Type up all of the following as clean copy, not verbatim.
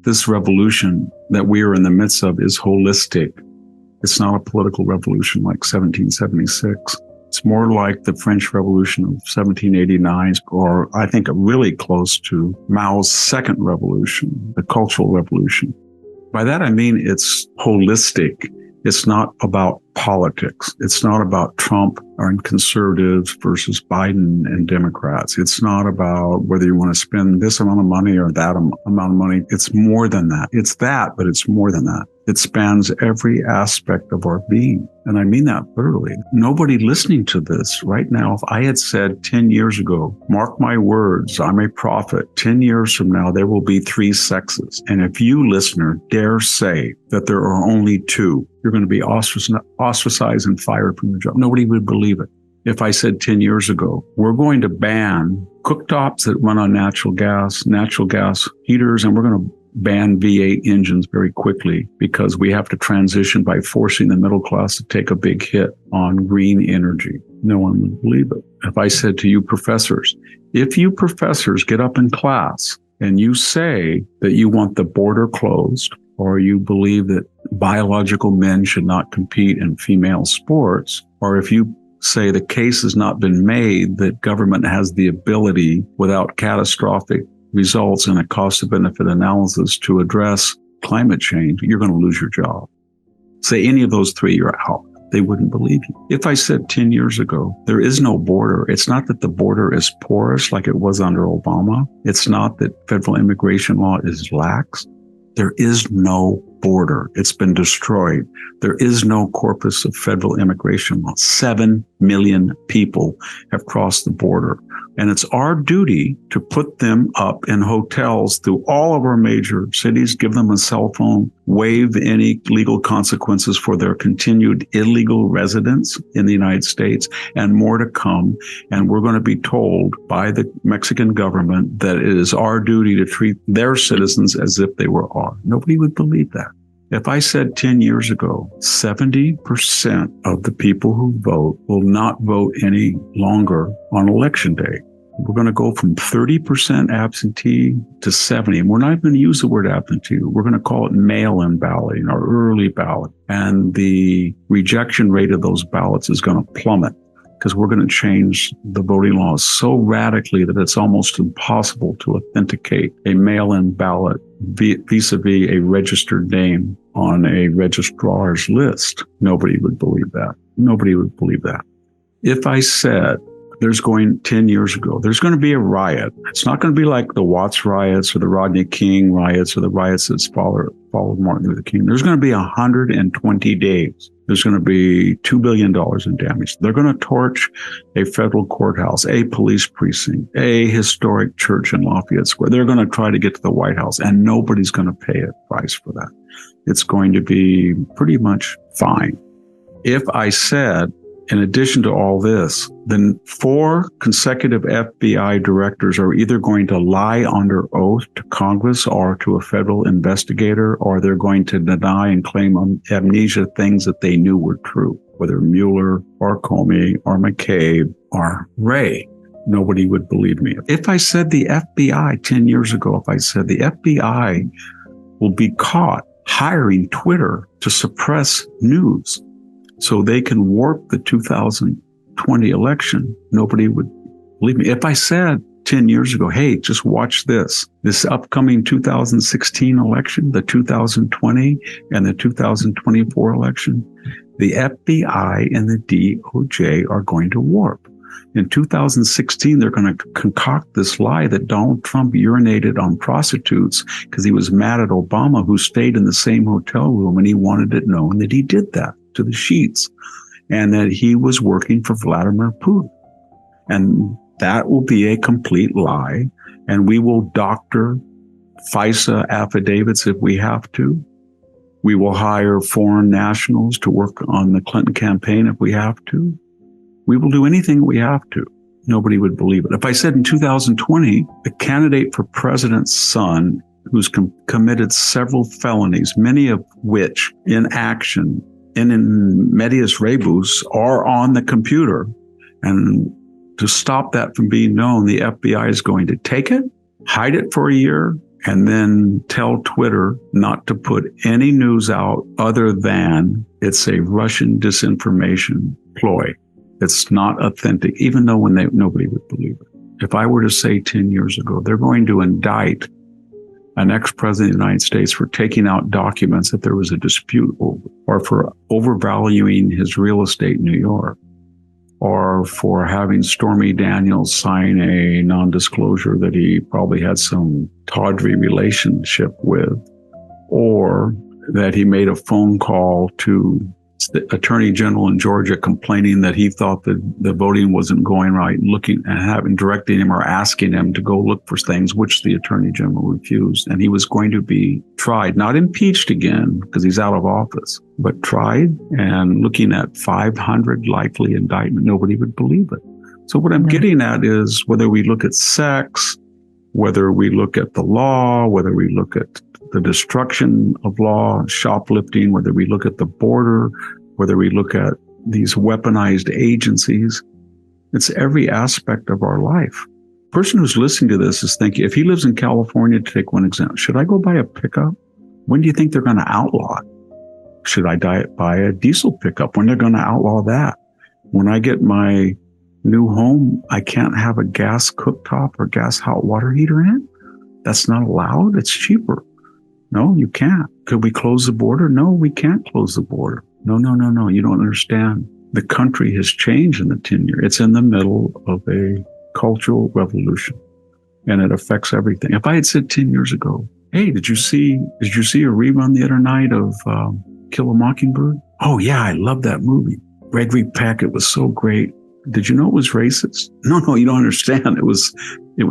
this revolution that we are in the midst of is holistic. It's not a political revolution like 1776. It's more like the French Revolution of 1789, or I think really close to Mao's second revolution, the Cultural Revolution. By that, I mean it's holistic. It's not about politics. It's not about Trump and conservatives versus Biden and Democrats. It's not about whether you want to spend this amount of money or that amount of money. It's more than that. It's that, but it's more than that. It spans every aspect of our being. And I mean that literally. Nobody listening to this right now, if I had said 10 years ago, mark my words, I'm a prophet, 10 years from now, there will be 3 sexes. And if you, listener, dare say that there are only 2, you're going to be ostracized and fired from your job. Nobody would believe it. If I said 10 years ago, we're going to ban cooktops that run on natural gas heaters, and we're going to ban V8 engines very quickly because we have to transition by forcing the middle class to take a big hit on green energy. No one would believe it. If I said to you professors, if you professors get up in class and you say that you want the border closed, or you believe that biological men should not compete in female sports, or if you say the case has not been made that government has the ability without catastrophic results in a cost-benefit analysis to address climate change, you're going to lose your job. Say any of those 3, you're out. They wouldn't believe you. If I said 10 years ago, there is no border. It's not that the border is porous like it was under Obama. It's not that federal immigration law is lax. There is no border. It's been destroyed. There is no corpus of federal immigration law. 7 million people have crossed the border. And it's our duty to put them up in hotels through all of our major cities, give them a cell phone, waive any legal consequences for their continued illegal residence in the United States, and more to come. And we're going to be told by the Mexican government that it is our duty to treat their citizens as if they were ours. Nobody would believe that. If I said 10 years ago, 70% of the people who vote will not vote any longer on election day. We're going to go from 30% absentee to 70. And we're not even going to use the word absentee. We're going to call it mail-in ballot or early ballot. And the rejection rate of those ballots is going to plummet because we're going to change the voting laws so radically that it's almost impossible to authenticate a mail-in ballot vis-a-vis a registered name on a registrar's list. Nobody would believe that. Nobody would believe that. If I said, 10 years ago, there's going to be a riot. It's not going to be like the Watts riots or the Rodney King riots or the riots that followed Martin Luther King. There's going to be 120 days. There's going to be $2 billion in damage. They're going to torch a federal courthouse, a police precinct, a historic church in Lafayette Square. They're going to try to get to the White House, and nobody's going to pay a price for that. It's going to be pretty much fine. If I said, in addition to all this, then 4 consecutive FBI directors are either going to lie under oath to Congress or to a federal investigator, or they're going to deny and claim amnesia things that they knew were true, whether Mueller or Comey or McCabe or Wray. Nobody would believe me. If I said the FBI 10 years ago, if I said the FBI will be caught hiring Twitter to suppress news, so they can warp the 2020 election, nobody would believe me. If I said 10 years ago, hey, just watch this upcoming 2016 election, the 2020 and the 2024 election, the FBI and the DOJ are going to warp. In 2016, they're going to concoct this lie that Donald Trump urinated on prostitutes because he was mad at Obama, who stayed in the same hotel room, and he wanted it known that he did that to the sheets, and that he was working for Vladimir Putin. And that will be a complete lie. And we will doctor FISA affidavits if we have to. We will hire foreign nationals to work on the Clinton campaign if we have to. We will do anything we have to. Nobody would believe it. If I said in 2020, the candidate for president's son, who's committed several felonies, many of which in action and in medias rebus are on the computer. And to stop that from being known, the FBI is going to take it, hide it for a year, and then tell Twitter not to put any news out other than it's a Russian disinformation ploy. It's not authentic, even though nobody would believe it. If I were to say 10 years ago, they're going to indict an ex-president of the United States for taking out documents that there was a dispute over, or for overvaluing his real estate in New York, or for having Stormy Daniels sign a non-disclosure that he probably had some tawdry relationship with, or that he made a phone call to the Attorney General in Georgia complaining that he thought that the voting wasn't going right, looking and directing him or asking him to go look for things, which the Attorney General refused. And he was going to be tried, not impeached again because he's out of office, but tried, and looking at 500 likely indictment. Nobody would believe it. So what I'm getting at is whether we look at sex, whether we look at the law, whether we look at the destruction of law, shoplifting, whether we look at the border, whether we look at these weaponized agencies, it's every aspect of our life. The person who's listening to this is thinking, if he lives in California, to take one example, should I go buy a pickup? When do you think they're going to outlaw it? Should I buy a diesel pickup? When they're going to outlaw that? When I get my new home, I can't have a gas cooktop or gas hot water heater in it? That's not allowed. It's cheaper. No, you can't. Could we close the border? No, we can't close the border. No. You don't understand. The country has changed in the 10 years. It's in the middle of a cultural revolution, and it affects everything. If I had said 10 years ago, hey, did you see a rerun the other night of Kill a Mockingbird? Oh yeah, I love that movie. Gregory Peck, it was so great. Did you know it was racist? No, you don't understand. It was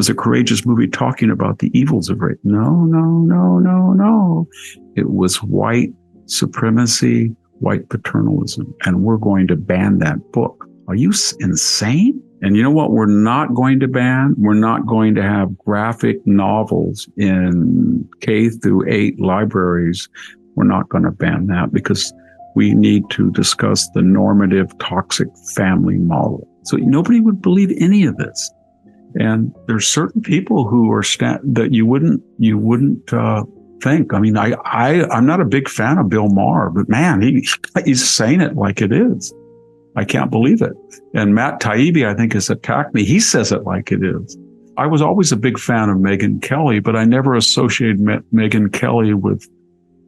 a courageous movie talking about the evils of race. No. It was white supremacy, white paternalism, and we're going to ban that book. Are you insane? And you know what we're not going to ban? We're not going to have graphic novels in K through 8 libraries. We're not going to ban that because we need to discuss the normative toxic family model. So nobody would believe any of this. And there's certain people who are that you wouldn't think. I mean, I'm not a big fan of Bill Maher, but man, he's saying it like it is. I can't believe it. And Matt Taibbi, I think, has attacked me. He says it like it is. I was always a big fan of Megyn Kelly, but I never associated Megyn Kelly with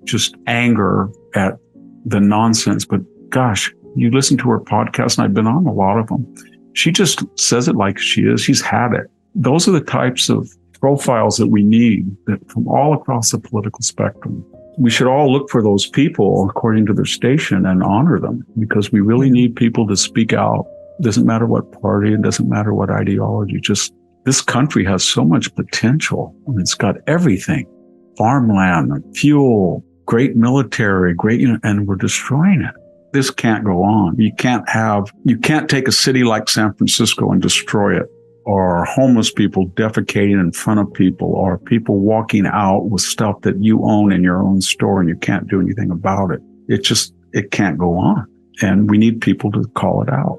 just anger at the nonsense. But gosh, you listen to her podcast, and I've been on a lot of them. She just says it like she is. She's had it. Those are the types of profiles that we need from all across the political spectrum. We should all look for those people according to their station and honor them, because we really need people to speak out. Doesn't matter what party, it doesn't matter what ideology. Just this country has so much potential. I mean, it's got everything: farmland, fuel, great military, and we're destroying it. This can't go on. You can't take a city like San Francisco and destroy it, or homeless people defecating in front of people, or people walking out with stuff that you own in your own store and you can't do anything about it. It can't go on. And we need people to call it out.